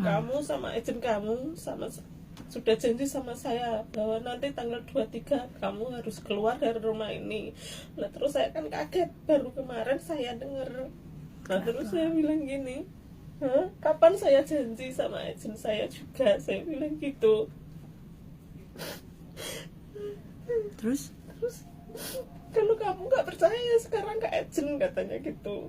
kamu sama agent kamu sudah janji sama saya bahwa nanti tanggal 23 kamu harus keluar dari rumah ini. Nah terus saya kan kaget, baru kemarin saya dengar. Nah terus saya bilang gini, hah? Kapan saya janji sama agent saya juga, saya bilang gitu. Terus kalau kamu nggak percaya sekarang ke agent, katanya gitu.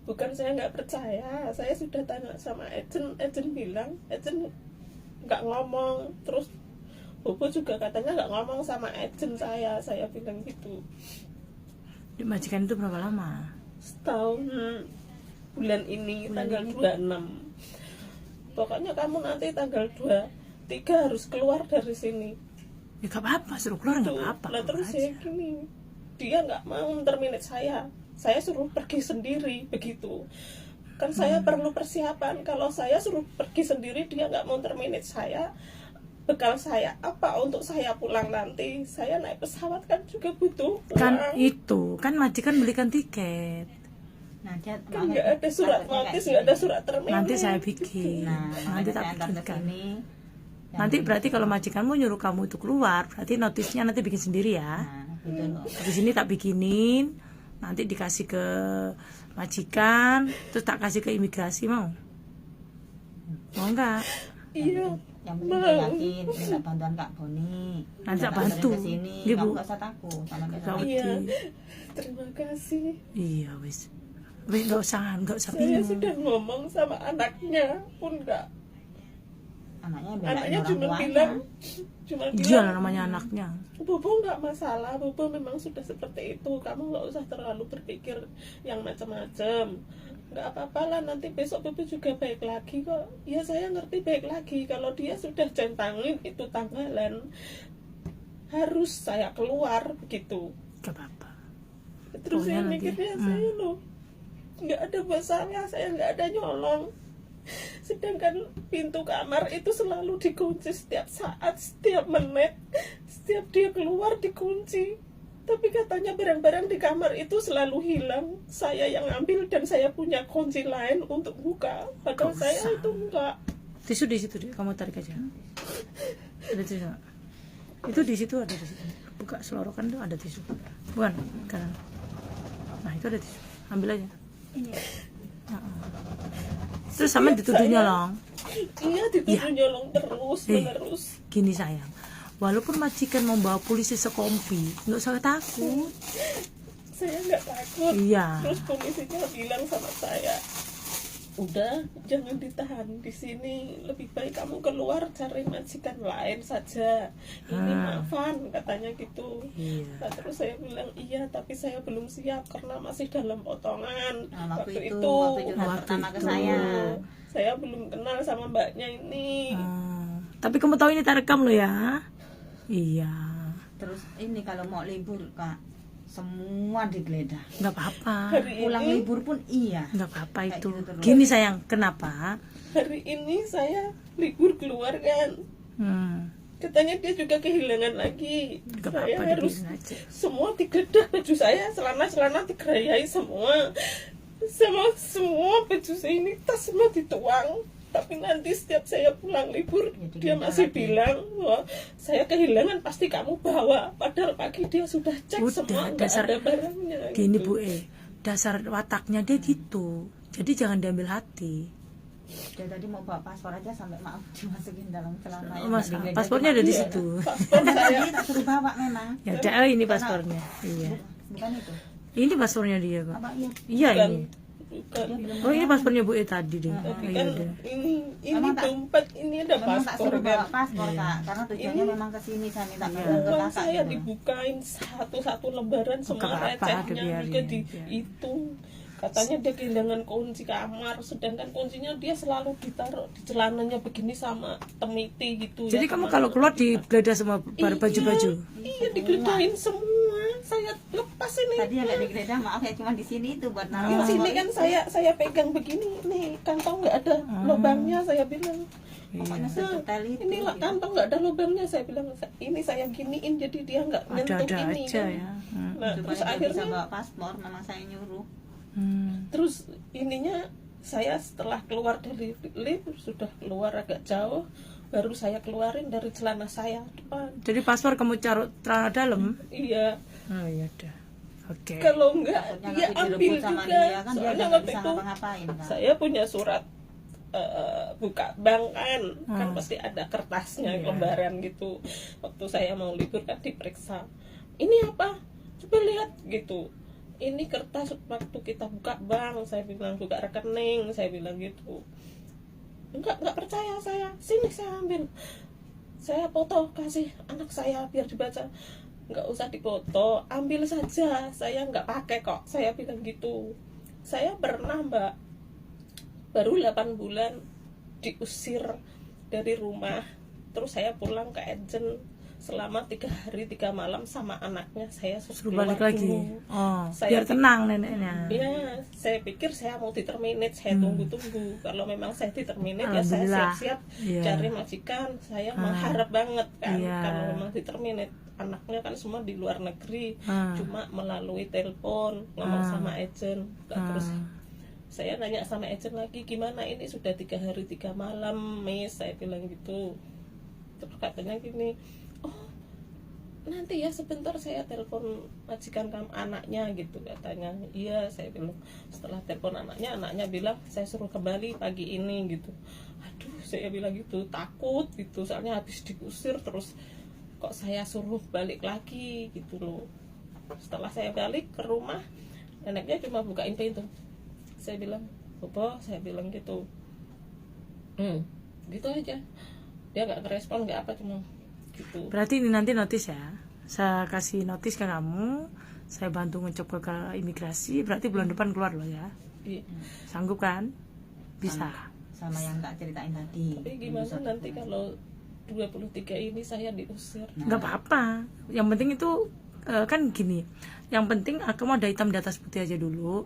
Bukan saya nggak percaya, saya sudah tanya sama agent bilang, agent nggak ngomong. Terus Bobo juga katanya nggak ngomong sama agent saya bilang gitu. Di majikan itu berapa lama? Setahun, bulan ini tanggal 26. Pokoknya kamu nanti tanggal 23 harus keluar dari sini. Ya gak apa-apa, suruh keluar gak apa-apa. Nah terus saya gini, dia nggak mau terminate saya suruh pergi sendiri begitu. Kan saya perlu persiapan, kalau saya suruh pergi sendiri dia nggak mau terminate saya. Bekal saya apa untuk saya pulang nanti? Saya naik pesawat kan juga butuh uang. Kan itu, kan majikan belikan tiket. Nah, dia Kan nggak ada surat notis, nggak ada surat terminate. Nanti saya bikin. Nah, Nanti tak saya antar ke bikinkan. sini. Nanti berarti kalau majikanmu nyuruh kamu itu keluar, berarti notisnya nanti bikin sendiri ya. Nah, gitu loh. Di sini tak bikinin, nanti dikasih ke majikan, terus tak kasih ke imigrasi, mau enggak? Iya. Yang penting dia yakin minta bantuan Kak Boni. Nanti tak Minta bantu. ke sini. Iya, Kamu Bu. enggak usah takut sama Nggak kita. Iya. Terima kasih. Iya wis nggak usah Saya bingung. sudah ngomong sama anaknya pun nggak. Anaknya Cuma tuanya. bilang Iya lah namanya anaknya. Bobo nggak masalah, Bobo memang sudah seperti itu. Kamu nggak usah terlalu berpikir yang macam-macam. Nggak apa-apa lah, nanti besok Bobo juga baik lagi kok. Ya saya ngerti baik lagi. Kalau dia sudah centangin itu tanggalan, harus saya keluar begitu. Gak apa-apa. Terus Pokoknya saya nanti, mikirnya saya loh nggak ada masalah, saya nggak ada nyolong. Sedangkan pintu kamar itu selalu dikunci setiap saat, setiap menit, setiap dia keluar dikunci. Tapi katanya barang-barang di kamar itu selalu hilang. Saya yang ambil dan saya punya kunci lain untuk buka. Padahal Gak saya usah. itu enggak. Tisu di situ deh, kamu tarik aja. Ada tisu nggak? Itu di situ ada tisu. Buka selorokan tuh ada tisu. Bukan kanan. Nah itu ada tisu. Ambil aja. Terus sama dituduh nyolong. Iya, dituduh nyolong terus menerus. Gini sayang, walaupun majikan membawa polisi sekompi, nggak usah takut. Saya nggak takut. Iya. Terus polisinya bilang sama saya, udah jangan ditahan di sini, lebih baik kamu keluar cari majikan lain saja. Ini maafan katanya gitu. Iya. Nah, terus saya bilang iya, tapi saya belum siap karena masih dalam potongan. Nah, waktu itu Waktu pertama ke itu. saya. belum kenal sama mbaknya ini. Tapi kamu tahu ini terekam lo ya? Iya. Terus ini kalau mau libur Kak, semua digeledah. Nggak apa-apa. Hari Pulang ini, libur pun iya. Nggak apa-apa Kayak itu. gitu terus. Gini sayang, kenapa? hari ini saya libur keluar kan. Katanya dia juga kehilangan lagi. Nggak Saya apa-apa, harus dibiarin aja. semua digeledah, baju saya, celana digerayai semua. Sama semua baju saya ini, tas semua dituang. Tapi nanti setiap saya pulang libur, Ya, dia digeledah masih lagi. bilang, wah saya kehilangan pasti kamu bawa. Padahal pagi dia sudah cek Udah, semua, nggak dasar- ada barangnya. Gini gitu. Bu dasar wataknya dia gitu. Jadi jangan diambil hati. Dia tadi mau bawa paspor aja sampai maaf dimasukin dalam celana. Mas, Digeledah paspornya cuma- ada di Iya. situ. Paspor Kan saya tadi tak suruh bawa memang. Ya, ini paspornya. Iya. Bukan itu. Ini paspornya dia kok. Apa iya? Iya bukan, ini. bukan. Oh ini paspornya Bu tadi deh. Tapi Oh, kan iya deh. ini Memang tak- dompet, ini ada Memang tak paspor suruh bawa kan. paspor Kak, karena tujuannya Ini- memang ke sini saya minta Iya. bantuan ke Uang kakak saya gitu. dibukain satu-satu lembaran, semua nggak apa-apa, recehnya dibiarin, juga biar. dihitung. Katanya dia kehilangan kunci kamar, sedangkan kuncinya dia selalu ditaruh di celananya begini sama temiti gitu. Jadi ya, kamu kemana. kalau keluar digeledah semua baju-baju. Iya, digeledahin semua. Saya lepas ini. Tadi yang nggak digeledah maaf ya cuma di sini itu buat naruh Di paspor sini kan itu. saya pegang begini nih, kantong nggak ada lubangnya, saya bilang. Pokoknya sedetail itu. Ini lah kantong nggak ada lubangnya, saya bilang ini saya giniin jadi dia nggak nyentuh Ada-ada ini aja kan. ya. Nah, Supaya terus dia bisa akhirnya bawa paspor memang saya nyuruh. terus ininya Saya setelah keluar dari lift, sudah keluar agak jauh, baru saya keluarin dari celana saya depan. Jadi paspor kamu taruh celana dalam? Iya, Oh iya dah. Oke. kalau enggak Takutnya dia nanti ambil direbut sama juga. dia kan, dia Soalnya nggak waktu bisa itu ngapa-ngapain kan. saya punya surat buka bank kan pasti ada kertasnya, Iya. lembaran gitu. Waktu saya mau libur kan diperiksa, ini apa, coba lihat gitu, ini kertas waktu kita buka bank, saya bilang, buka rekening, saya bilang gitu. Enggak percaya saya, sini saya ambil, saya foto kasih anak saya biar dibaca. Nggak usah dipoto, ambil saja, saya nggak pakai kok, saya bilang gitu. Saya pernah mbak, baru 8 bulan diusir dari rumah, terus saya pulang ke agent selama 3 hari 3 malam sama anaknya. Saya Suruh balik lagi. dulu. Oh, Saya biar tenang neneknya. Ya, saya pikir saya mau diterminate, saya tunggu-tunggu. Kalau memang saya diterminate ya saya Alhamdulillah. siap-siap Iya. cari majikan. Saya mengharap banget kan, Iya. kalau memang diterminate. Anaknya kan semua di luar negeri, cuma melalui telepon ngomong sama agent. Terus saya nanya sama agent lagi, gimana ini sudah 3 hari 3 malam, Miss, saya bilang gitu. Terus katanya gini, oh nanti ya sebentar saya telepon majikan kamu, anaknya gitu katanya. Iya, saya bilang. Setelah telepon anaknya bilang saya suruh kembali pagi ini gitu. Aduh, saya bilang gitu, takut gitu, soalnya habis diusir terus kok saya suruh balik lagi gitu loh. Setelah saya balik ke rumah, neneknya cuma bukain pintu. Saya bilang, Bobo, saya bilang gitu. Gitu aja. Dia nggak ngerespon, nggak apa, cuma gitu. Berarti ini nanti notis ya. Saya kasih notis ke kamu, saya bantu ngecek ke imigrasi, berarti bulan depan keluar loh ya. Iya. Sanggup kan? Bisa. Sama yang tak ceritain tadi. Tapi gimana nanti kalau 23 ini saya diusir? Nggak apa-apa. Yang penting itu kan gini. Yang penting kamu ada hitam di atas putih aja dulu.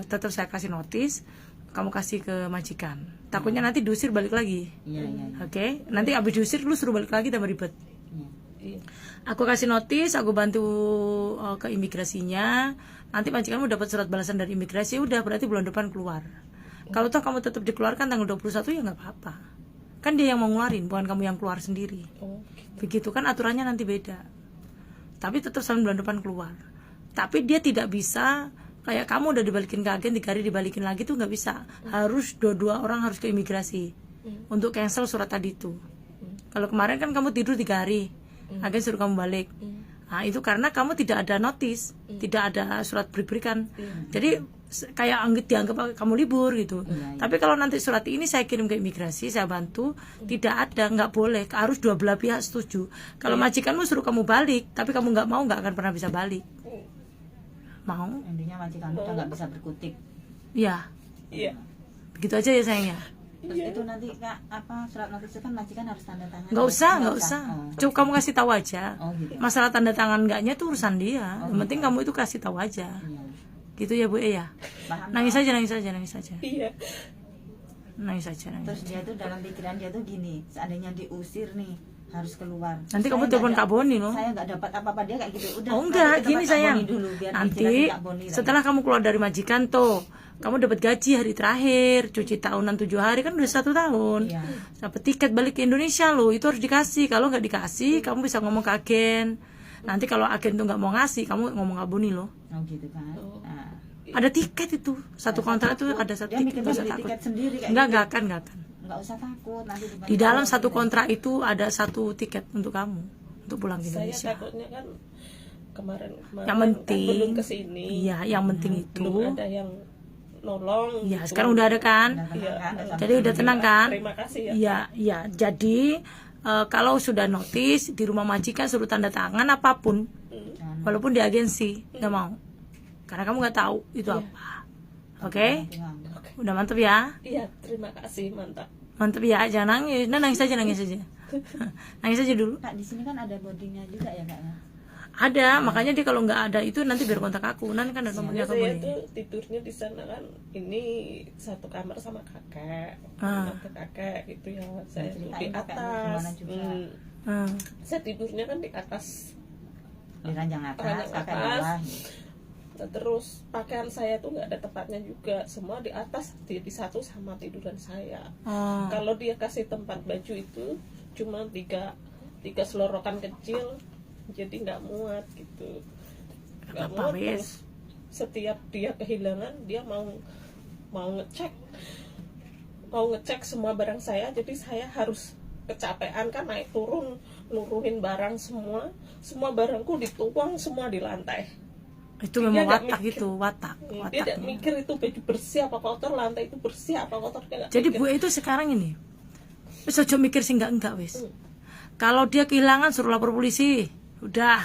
Tetap saya kasih notis, kamu kasih ke majikan. Takutnya nanti diusir balik lagi. Iya. Oke? Nanti abis diusir lu suruh balik lagi tambah ribet. Iya. Aku kasih notis, aku bantu ke imigrasinya. Nanti majikanmu dapat surat balasan dari imigrasi, udah berarti bulan depan keluar. Kalau toh kamu tetap dikeluarkan tanggal 21 ya nggak apa-apa. Kan dia yang mau ngeluarin, bukan kamu yang keluar sendiri. Oh, gitu. Begitu kan aturannya nanti beda. Tapi tetap sampai bulan depan keluar. Tapi dia tidak bisa kayak kamu udah dibalikin ke agen 3 hari dibalikin lagi tuh nggak bisa. Harus dua orang harus ke imigrasi untuk cancel surat tadi itu. Kalau kemarin kan kamu tidur 3 hari, agen suruh kamu balik. Nah, itu karena kamu tidak ada notis, tidak ada surat berikan. Jadi kayak dianggap kamu libur gitu. Tapi kalau nanti surat ini saya kirim ke imigrasi, saya bantu, tidak ada, nggak boleh, harus dua belah pihak setuju. Kalau majikanmu suruh kamu balik, tapi kamu nggak mau, nggak akan pernah bisa balik. Mau? Intinya majikan udah nggak bisa berkutik. Iya. Iya. Begitu aja ya sayangnya. Terus itu nanti Kak, apa surat notis itu kan majikan harus tanda tangan. Nggak usah. Oh. Coba kamu kasih tahu aja. Oh, gitu. Masalah tanda tangan enggaknya itu urusan dia. Yang penting kamu itu kasih tahu aja. Iya. Gitu ya Bu ya. Paham, Nangis Pak? aja. Iya. Nangis aja. Terus dia tuh dalam pikiran dia tuh gini, seandainya diusir nih harus keluar. Nanti Saya kamu nggak telepon ada- Kak Boni loh. Saya nggak dapat apa-apa, dia kayak gitu. Udah. Oh nanti enggak, ke tempat gini Kak sayang. Boni dulu, biar Nanti dijelasin Kak Boni, setelah kamu keluar dari majikan tuh, kamu dapat gaji hari terakhir, cuci tahunan 7 hari kan udah 1 tahun. Iya. Dapat tiket balik ke Indonesia loh, itu harus dikasih. Kalau nggak dikasih, kamu bisa ngomong ke agen. Nanti kalau agen tuh nggak mau ngasih, kamu ngomong Kak Boni loh. Oh gitu kan. Nah, Ada tiket itu, satu kontrak itu ada satu dia tiket, mikir nggak usah beli takut. tiket sendiri kayak Enggak gitu. akan. Nggak usah takut nanti Di dalam dibantu satu gitu. kontrak itu ada 1 tiket untuk kamu untuk pulang ke Saya Indonesia. takutnya kan kemarin Yang kan penting, belum kesini, iya, yang penting itu, belum ada yang nolong. ya gitu. sekarang udah ada kan. Udah tenang Iya. kan, udah Jadi udah tenang kan? Terima kasih ya. Iya. Jadi kalau sudah notis di rumah majikan suruh tanda tangan apapun, Jangan walaupun di agensi nggak mau, karena kamu nggak tahu itu apa. Oke, bilang. udah mantep ya, Iya, terima kasih, mantap. mantep ya, jangan nangis, nangis aja, nangis aja dulu. Kak di sini kan ada boardingnya juga ya Kak ya? Ada, makanya dia kalau nggak ada itu nanti biar kontak aku, nanti kan ada nomornya kamu Saya nih. tuh tidurnya di sana kan, ini satu kamar sama kakek, Ah. tante kakek gitu ya. Saya tuh di Ceritain kakekmu atas. gimana juga. Saya tidurnya kan di atas Di ranjang atas, Ranjang kakak atas. bawah. Terus pakaian saya tuh nggak ada tempatnya juga, semua di atas di satu sama tiduran saya. Kalau dia kasih tempat baju itu cuma tiga selorokan kecil, jadi nggak muat gitu, nggak muat. Terus setiap dia kehilangan, dia mau ngecek semua barang saya, jadi saya harus kecapean kan, naik turun nurunin barang semua barangku dituang semua di lantai. Itu memang watak gitu, watak. Dia tidak mikir itu baju bersih apa kotor, lantai itu bersih apa kotor. Jadi Bu itu sekarang ini wis aja mikir sih enggak wis. Kalau dia kehilangan suruh lapor polisi. Udah.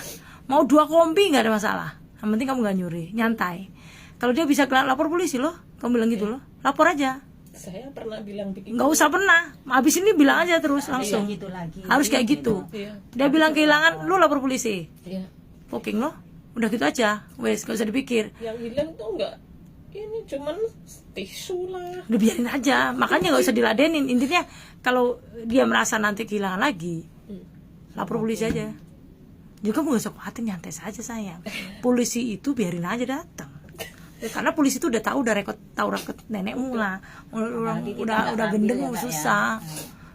Mau 2 kompi enggak ada masalah. Yang penting kamu enggak nyuri, nyantai. Kalau dia bisa lapor polisi loh, kamu bilang gitu loh. Lapor aja. Saya pernah bilang begitu. Nggak usah pernah. Habis ini bilang aja terus langsung. Gitu lagi. Harus kayak gitu. Dia bilang kehilangan, lu lapor polisi. Iya. Booking lo. Udah gitu aja. Wes, nggak usah dipikir. Yang hilang tuh enggak, ini cuman tisu lah. Udah biarin aja. Makanya nggak usah diladenin. Intinya kalau dia merasa nanti kehilangan lagi, lapor polisi aja. Juga nggak usah khawatir, nyantai saja sayang. Polisi itu biarin aja datang. Karena polisi itu udah tahu, udah tahu rekod nenekmu lah. Udah gendeng susah.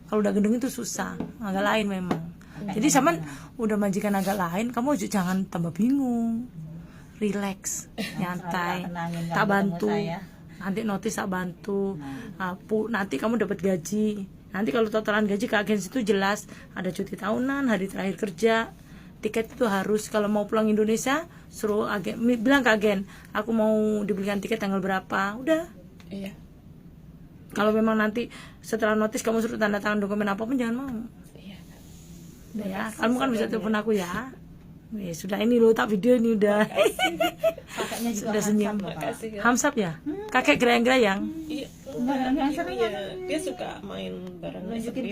Kalau udah gendeng itu susah. Agak lain memang. Jadi sama udah majikan agak lain, kamu jangan tambah bingung. Relax, nyantai. Tak bantu. Nanti notis tak bantu. Nanti kamu dapat gaji. Nanti kalau totalan gaji ke agensi itu jelas ada cuti tahunan, hari terakhir kerja. Tiket itu harus, kalau mau pulang Indonesia suruh agen, bilang ke agen aku mau dibelikan tiket tanggal berapa, udah. Iya. Kalau memang nanti setelah notis kamu suruh tanda tangan dokumen apapun jangan mau. Iya. Udah ya, kamu kan bisa telepon aku ya. Sudah ini lo tak video ini udah. Kakaknya juga Sudah senyum. Makasih ya. Hamsap ya? Kakek gerayang-gerayang. Iya. Yang sering Iya. Dia suka main barangnya sendiri.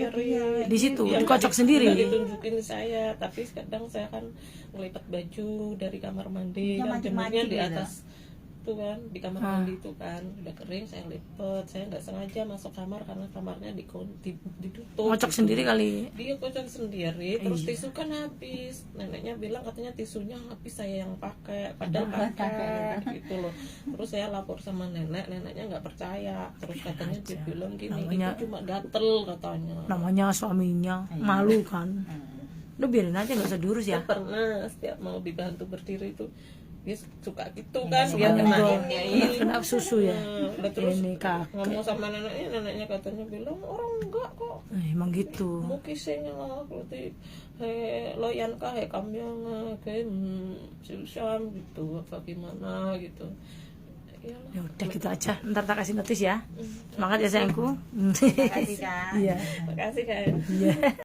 Di situ, Yang dikocok sendiri. nggak ditunjukin saya, tapi kadang saya kan ngelipat baju dari kamar mandi, Ya, kan jemurnya di gitu. atas itu kan, di kamar mandi itu kan udah kering, saya lipet. Saya nggak sengaja masuk kamar karena kamarnya ditutup. Ngocok gitu. sendiri kali. Dia kocok sendiri, terus tisu kan habis. Neneknya bilang katanya tisunya habis, saya yang pakai, padahal pakai gitu loh. Terus saya lapor sama neneknya nggak percaya. Terus katanya dia bilang gini, itu cuma gatel katanya. Namanya suaminya, malu kan. Udah biarin aja, nggak usah diurus ya. Saya pernah setiap mau dibantu berdiri itu dia suka gitu kan, dia kena susu ya. Terus Ini kakek. ngomong sama neneknya katanya bilang orang enggak kok. Emang gitu. Mau kisahnya lah, berarti loyan kah kami yang kayak susah gitu, apa gimana gitu. Ya udah gitu aja. Ntar tak kasih notis ya. Semangat ya sayangku. Makasih Kak. Iya. Makasih kan. Iya.